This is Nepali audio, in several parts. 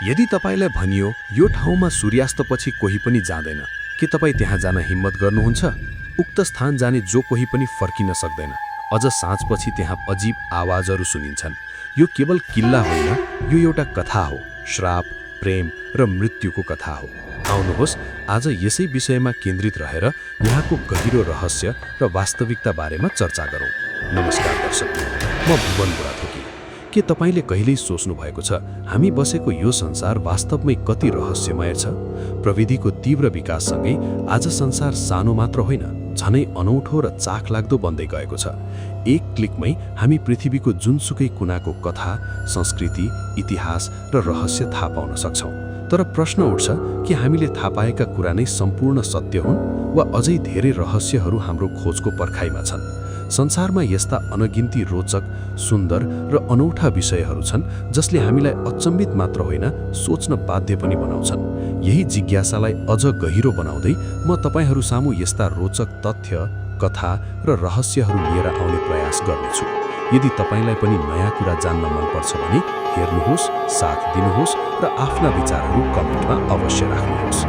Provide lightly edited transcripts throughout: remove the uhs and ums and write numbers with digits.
यदि तपाईलाई भनियो यो ठाउँमा सूर्यास्तपछि कोही पनि जाँदैन, के तपाईँ त्यहाँ जान हिम्मत गर्नुहुन्छ? उक्त स्थान जाने जो कोही पनि फर्किन सक्दैन। अझ साँझपछि त्यहाँ अजीब आवाजहरू सुनिन्छन्। यो केवल किल्ला होइन, यो एउटा कथा हो, श्राप, प्रेम र मृत्युको कथा हो। आउनुहोस् आज यसै विषयमा केन्द्रित रहेर यहाँको गहिरो रहस्य र वास्तविकता बारेमा चर्चा गरौँ। नमस्कार दर्शक, म भुवन बुढाथोकी। के तपाईले कहिल्यै सोच्नु भएको छ हामी बसेको यो संसार वास्तवमै कति रहस्यमय छ? प्रविधिको तीव्र विकाससँगै आज संसार सानो मात्र होइन, झनै अनौठो र चाखलाग्दो बन्दै गएको छ। एक क्लिकमै हामी पृथ्वीको जुनसुकै कुनाको कथा, संस्कृति, इतिहास र रहस्य थाहा पाउन सक्छौँ। तर प्रश्न उठ्छ कि हामीले थाहा पाएका कुरा नै सम्पूर्ण सत्य हुन् वा अझै धेरै रहस्यहरू हाम्रो खोजको पर्खाइमा छन्? संसारमा यस्ता अनगिन्ती रोचक, सुन्दर र अनौठा विषयहरू छन् जसले हामीलाई अचम्बित मात्र होइन, सोच्न बाध्य पनि बनाउँछन्। यही जिज्ञासालाई अझ गहिरो बनाउँदै म तपाईहरू सामु यस्ता रोचक तथ्य, कथा र रहस्यहरू लिएर आउने प्रयास गर्नेछु। यदि तपाईलाई पनि नयाँ कुरा जान्न मनपर्छ भने हेर्नुहोस्, साथ दिनुहोस् र आफ्ना विचारहरू कमेन्टमा अवश्य राख्नुहोस्।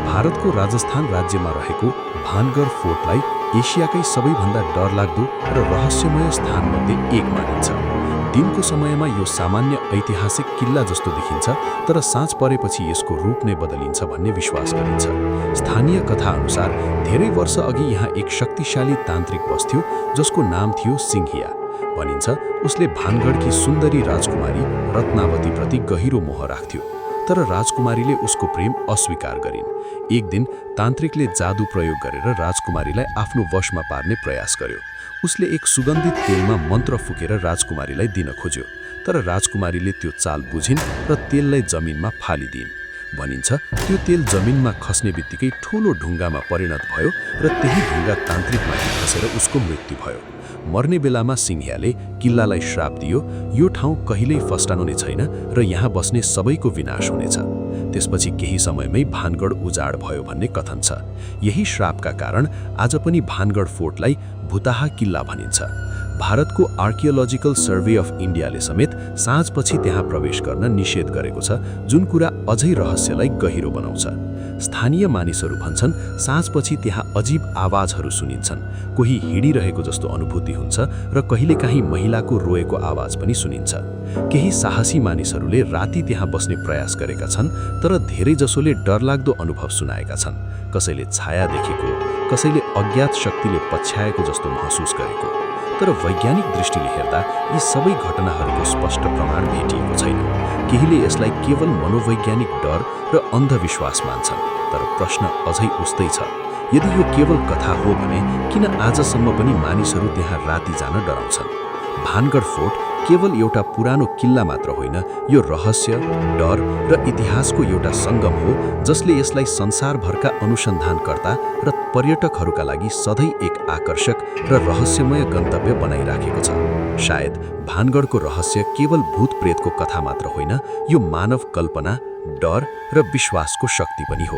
भारतको राजस्थान राज्यमा रहेको भानगढ फोर्टलाई एसियाकै सबैभन्दा डरलाग्दो र रहस्यमय स्थानमध्ये एक मानिन्छ। दिनको समयमा यो सामान्य ऐतिहासिक किल्ला जस्तो देखिन्छ, तर साँझ परेपछि यसको रूप नै बदलिन्छ भन्ने विश्वास गरिन्छ। स्थानीय कथा अनुसार धेरै वर्ष अघि यहाँ एक शक्तिशाली तान्त्रिक बस्थ्यो जसको नाम थियो सिंहिया। भनिन्छ उसले भानगढकी सुन्दरी राजकुमारी रत्नावतीप्रति गहिरो मोह राख्थ्यो, तर राजकुमारीले उसको प्रेम अस्वीकार गरिन्। एक दिन तान्त्रिकले जादु प्रयोग गरेर राजकुमारीलाई आफ्नो वशमा पार्ने प्रयास गर्यो। उसले एक सुगन्धित तेलमा मन्त्र फुकेर राजकुमारीलाई दिन खोज्यो, तर राजकुमारीले त्यो चाल बुझिन् र तेललाई जमिनमा फालिदिइन्। भनिन्छ त्यो तेल जमिनमा खस्ने बित्तिकै ठूलो ढुङ्गामा परिणत भयो र त्यही ढुङ्गा तान्त्रिकमाथि खसेर उसको मृत्यु भयो। मर्ने बेलामा सिंहियाले किल्लालाई श्राप दियो, यो ठाउँ कहिल्यै फस्टाउने छैन र यहाँ बस्ने सबैको विनाश हुनेछ। त्यसपछि केही समयमै भानगढ उजाड भयो भन्ने कथन छ। यही श्रापका कारण आज पनि भानगढ फोर्टलाई भुताहा किल्ला भनिन्छ। भारतको आर्कियोलोजिकल सर्वे अफ इन्डियाले समेत साँझपछि त्यहाँ प्रवेश गर्न निषेध गरेको छ, जुन कुरा अझै रहस्यलाई गहिरो बनाउँछ। स्थानीय मानिसहरू भन्छन् साँझपछि त्यहाँ अजीब आवाजहरू सुनिन्छन्, कोही हिँडिरहेको जस्तो अनुभूति हुन्छ र कहिलेकाहीँ महिलाको रोएको आवाज पनि सुनिन्छ। केही साहसी मानिसहरूले राति त्यहाँ बस्ने प्रयास गरेका छन्, तर धेरैजसोले डरलाग्दो अनुभव सुनाएका छन्। कसैले छाया देखेको, कसैले अज्ञात शक्तिले पछ्याएको जस्तो महसुस गरेको। तर वैज्ञानिक दृष्टिले हेर्दा यी सबै घटनाहरूको स्पष्ट प्रमाण भेटिएको छैन। केहीले यसलाई केवल मनोवैज्ञानिक डर र अन्धविश्वास मान्छन्, तर प्रश्न अझै उस्तै छ, यदि यो केवल कथा हो भने किन आजसम्म पनि मानिसहरू त्यहाँ राति जान डराउँछन्? भानगढ फोर्ट केवल एउटा पुरानो किल्ला मात्र होइन, यो रहस्य, डर र इतिहासको एउटा सङ्गम हो जसले यसलाई संसारभरका अनुसन्धानकर्ता र पर्यटकहरूका लागि सधैँ एक आकर्षक र रहस्यमय गन्तव्य बनाइराखेको छ। शायद भानगढको रहस्य केवल भूत-प्रेतको कथा मात्र होइन, यो मानव कल्पना, डर र विश्वासको शक्ति पनि हो।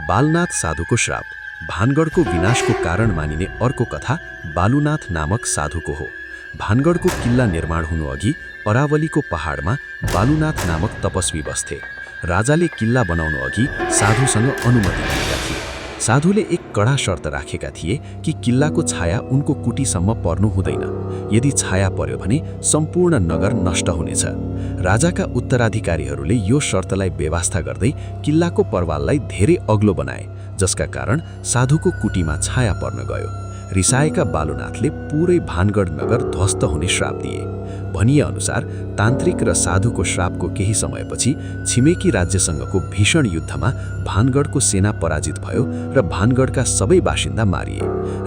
बालनाथ साधुको श्राप। भानगढको विनाशको कारण मानिने अर्को कथा बालुनाथ नामक साधुको हो। भानगढको किल्ला निर्माण हुनुअघि अरावलीको पहाडमा बालुनाथ नामक तपस्वी बस्थे। राजाले किल्ला बनाउनु अघि साधुसँग अनुमति लिएका थिए। साधुले एक कडा शर्त राखेका थिए कि किल्लाको छाया उनको कुटीसम्म पर्नु हुँदैन। यदि छाया पर्यो भने सम्पूर्ण नगर नष्ट हुनेछ। राजाका उत्तराधिकारीहरूले यो शर्तलाई बेवास्ता गर्दै किल्लाको परवाललाई धेरै अग्लो बनाए, जसका कारण साधुको कुटीमा छाया पर्न गयो। रिसाएका बालुनाथले पूरै भानगढ नगर ध्वस्त हुने श्राप दिए। भनिए अनुसार तान्त्रिक र साधुको श्रापको केही समयपछि छिमेकी राज्यसँगको भीषण युद्धमा भानगढको सेना पराजित भयो र भानगढका सबै बासिन्दा मारिए।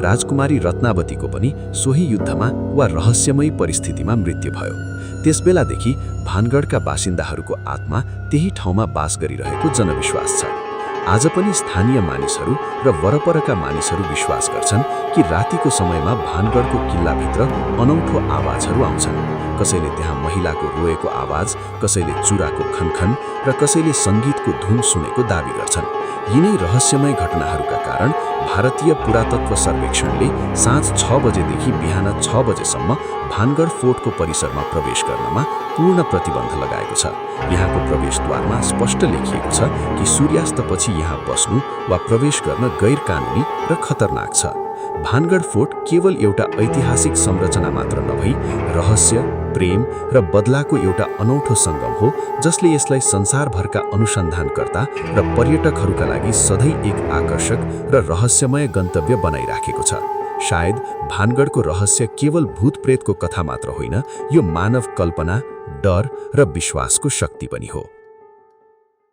राजकुमारी रत्नावतीको पनि सोही युद्धमा वा रहस्यमय परिस्थितिमा मृत्यु भयो। त्यसबेलादेखि भानगढका बासिन्दाहरूको आत्मा त्यही ठाउँमा बास गरिरहेको जनविश्वास छ। आज पनि स्थानीय मानिसहरू र वरपरका मानिसहरू विश्वास गर्छन् कि रातिको समयमा भानगढको किल्लाभित्र अनौठो आवाजहरू आउँछन्। कसैले त्यहाँ महिलाको रोएको आवाज, कसैले चुराको खनखन र कसैले सङ्गीतको धुन सुनेको दाबी गर्छन्। यिनै रहस्यमय घटनाहरूका कारण भारतीय पुरातत्व सर्वेक्षणले साँझ 6 बजेदेखि बिहान 6 बजेसम्म भानगढ फोर्टको परिसरमा प्रवेश गर्नमा पूर्ण प्रतिबन्ध लगाएको छ। यहाँको प्रवेशद्वारमा स्पष्ट लेखिएको छ कि सूर्यास्तपछि यहाँ बस्नु वा प्रवेश गर्न गैर-कानुनी र खतरनाक छ। भानगढ फोर्ट केवल एउटा ऐतिहासिक संरचना मात्र नभई रहस्य, प्रेम र बदलाको एउटा अनौठो सङ्गम हो, जसले यसलाई संसारभरका अनुसन्धानकर्ता र पर्यटकहरूका लागि सधैँ एक आकर्षक र रहस्यमय गन्तव्य बनाइराखेको छ। शायद भानगढको रहस्य केवल भूतप्रेतको कथा मात्र होइन, यो मानव कल्पना, डर र विश्वासको शक्ति पनि हो।